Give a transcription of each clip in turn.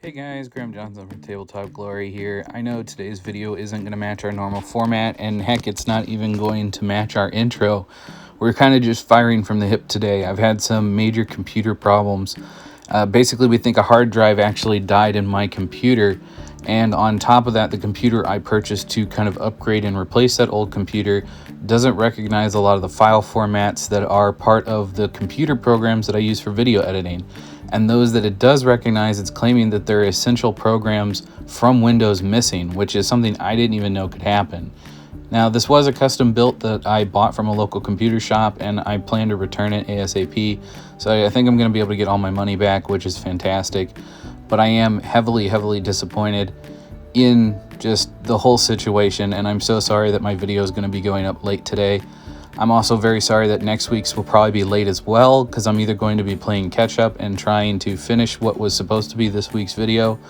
Hey guys, Graham Johnson from Tabletop Glory here. I know today's video isn't going to match our normal format, and heck, it's not even going to match our intro. We're kind of just firing from the hip today. I've had some major computer problems. Basically, we think a hard drive actually died in my computer, and on top of that, the computer I purchased to kind of upgrade and replace that old computer doesn't recognize a lot of the file formats that are part of the computer programs that I use for video editing. And those that it does recognize, it's claiming that there are essential programs from Windows missing, which is something I didn't even know could happen. Now, this was a custom built that I bought from a local computer shop, and I plan to return it ASAP. So I think I'm going to be able to get all my money back, which is fantastic. But I am heavily disappointed in just the whole situation, and I'm so sorry that my video is going to be going up late today. I'm also very sorry that next week's will probably be late as well, because I'm either going to be playing catch up and trying to finish what was supposed to be this week's video,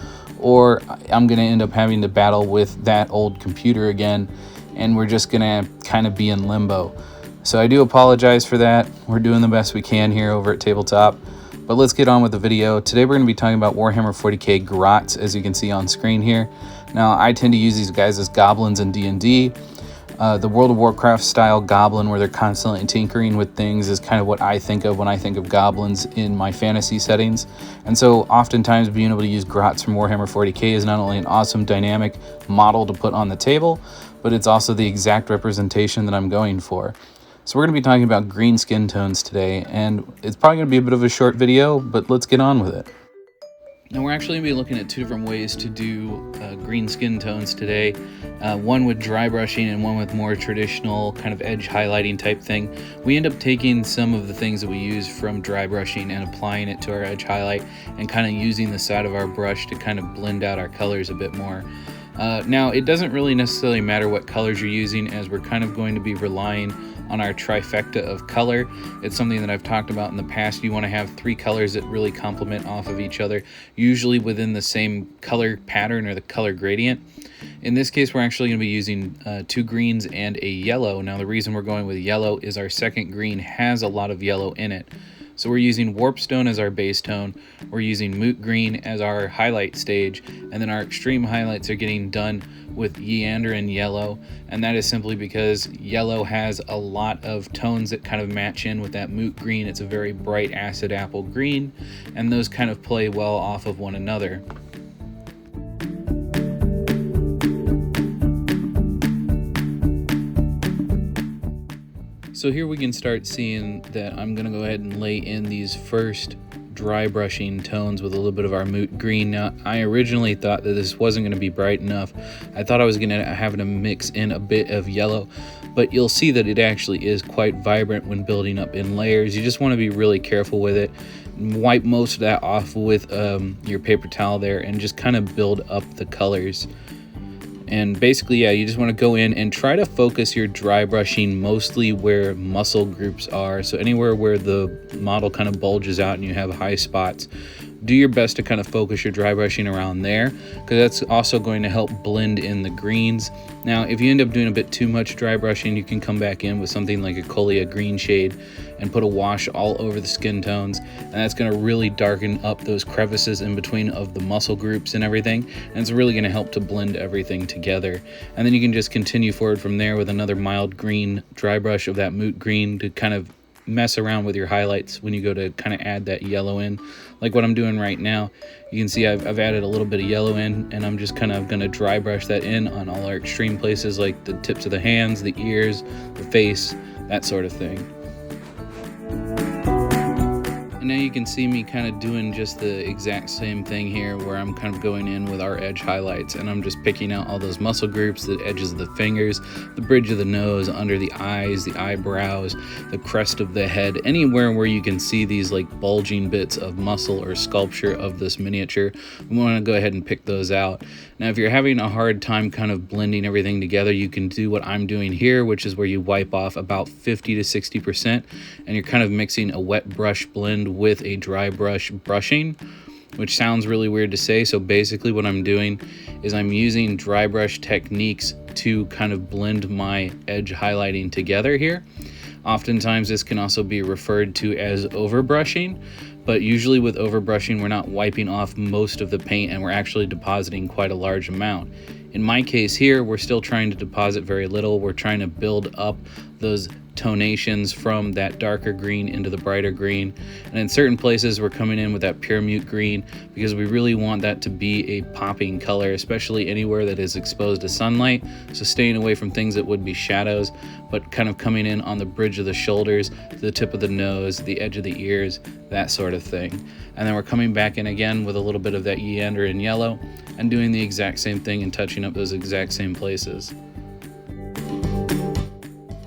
or I'm going to end up having to battle with that old computer again, and we're just going to kind of be in limbo. So I do apologize for that. We're doing the best we can here over at Tabletop, but let's get on with the video. Today we're going to be talking about Warhammer 40k Grots, as you can see on screen here. Now, I tend to use these guys as goblins in D&D. The World of Warcraft style goblin where they're constantly tinkering with things is kind of what I think of when I think of goblins in my fantasy settings. And so oftentimes being able to use Grots from Warhammer 40k is not only an awesome dynamic model to put on the table, but it's also the exact representation that I'm going for. So we're going to be talking about green skin tones today, and it's probably going to be a bit of a short video, but let's get on with it. Now we're actually going to be looking at two different ways to do green skin tones today. One with dry brushing and one with more traditional kind of edge highlighting type thing. We end up taking some of the things that we use from dry brushing and applying it to our edge highlight and kind of using the side of our brush to kind of blend out our colors a bit more. Now it doesn't really necessarily matter what colors you're using, as we're kind of going to be relying on our trifecta of color. It's something that I've talked about in the past. You want to have three colors that really complement off of each other, usually within the same color pattern or the color gradient. In this case, we're actually going to be using two greens and a yellow. Now the reason we're going with yellow is our second green has a lot of yellow in it. So we're using Warpstone as our base tone, we're using Moot Green as our highlight stage, and then our extreme highlights are getting done with Yeander Yellow, and that is simply because yellow has a lot of tones that kind of match in with that Moot Green. It's a very bright acid apple green, and those kind of play well off of one another. So here we can start seeing that I'm going to go ahead and lay in these first dry brushing tones with a little bit of our Moot Green. Now, I originally thought that this wasn't going to be bright enough. I thought I was going to have to mix in a bit of yellow, but you'll see that it actually is quite vibrant when building up in layers. You just want to be really careful with it. Wipe most of that off with your paper towel there and just kind of build up the colors. And basically, yeah, you just want to go in and try to focus your dry brushing mostly where muscle groups are. So anywhere where the model kind of bulges out and you have high spots, do your best to kind of focus your dry brushing around there, because that's also going to help blend in the greens. Now, if you end up doing a bit too much dry brushing, you can come back in with something like a Colia green shade and put a wash all over the skin tones, and that's going to really darken up those crevices in between of the muscle groups and everything, and it's really going to help to blend everything together. And then you can just continue forward from there with another mild green dry brush of that Moot Green to kind of mess around with your highlights when you go to kind of add that yellow in, like what I'm doing right now. You can see I've added a little bit of yellow in, and I'm just kind of going to dry brush that in on all our extreme places, like the tips of the hands, the ears, the face, that sort of thing. And now you can see me kind of doing just the exact same thing here, where I'm kind of going in with our edge highlights, and I'm just picking out all those muscle groups, the edges of the fingers, the bridge of the nose, under the eyes, the eyebrows, the crest of the head, anywhere where you can see these like bulging bits of muscle or sculpture of this miniature. We want to go ahead and pick those out. Now, if you're having a hard time kind of blending everything together, you can do what I'm doing here, which is where you wipe off about 50 to 60%, and you're kind of mixing a wet brush blend with a dry brush brushing, which sounds really weird to say. So basically what I'm doing is I'm using dry brush techniques to kind of blend my edge highlighting together here. Oftentimes this can also be referred to as overbrushing, But usually with overbrushing, we're not wiping off most of the paint and we're actually depositing quite a large amount. In my case here, we're still trying to deposit very little. We're trying to build up those tonations from that darker green into the brighter green. And in certain places, we're coming in with that pure mute green because we really want that to be a popping color, especially anywhere that is exposed to sunlight. So staying away from things that would be shadows, but kind of coming in on the bridge of the shoulders, the tip of the nose, the edge of the ears, that sort of thing. And then we're coming back in again with a little bit of that Yeander in yellow and doing the exact same thing and touching up those exact same places.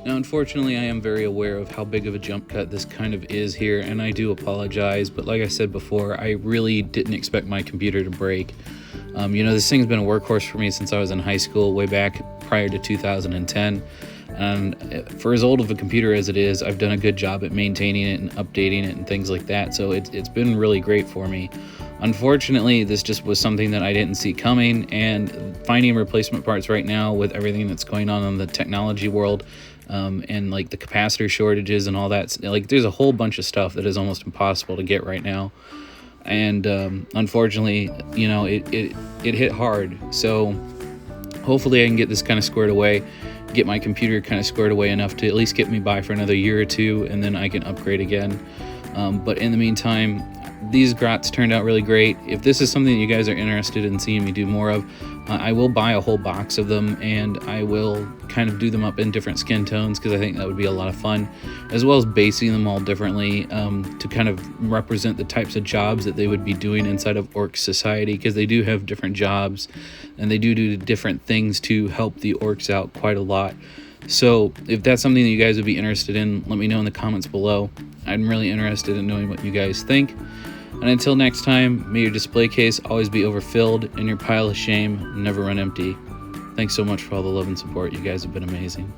Now, unfortunately, I am very aware of how big of a jump cut this kind of is here, and I do apologize, but like I said before, I really didn't expect my computer to break. You know, this thing's been a workhorse for me since I was in high school, way back prior to 2010. And for as old of a computer as it is, I've done a good job at maintaining it and updating it and things like that, so it's been really great for me. Unfortunately, this just was something that I didn't see coming, and finding replacement parts right now with everything that's going on in the technology world, and like the capacitor shortages and all that, like there's a whole bunch of stuff that is almost impossible to get right now. And unfortunately, you know, it hit hard. So hopefully I can get this kind of squared away, get my computer kind of squared away enough to at least get me by for another year or two, and then I can upgrade again. But in the meantime, these grots turned out really great. If this is something that you guys are interested in seeing me do more of, I will buy a whole box of them, and I will kind of do them up in different skin tones because I think that would be a lot of fun, as well as basing them all differently to kind of represent the types of jobs that they would be doing inside of Orc Society, because they do have different jobs and they do different things to help the orcs out quite a lot. So if that's something that you guys would be interested in, let me know in the comments below. I'm really interested in knowing what you guys think. And until next time, may your display case always be overfilled and your pile of shame never run empty. Thanks so much for all the love and support. You guys have been amazing.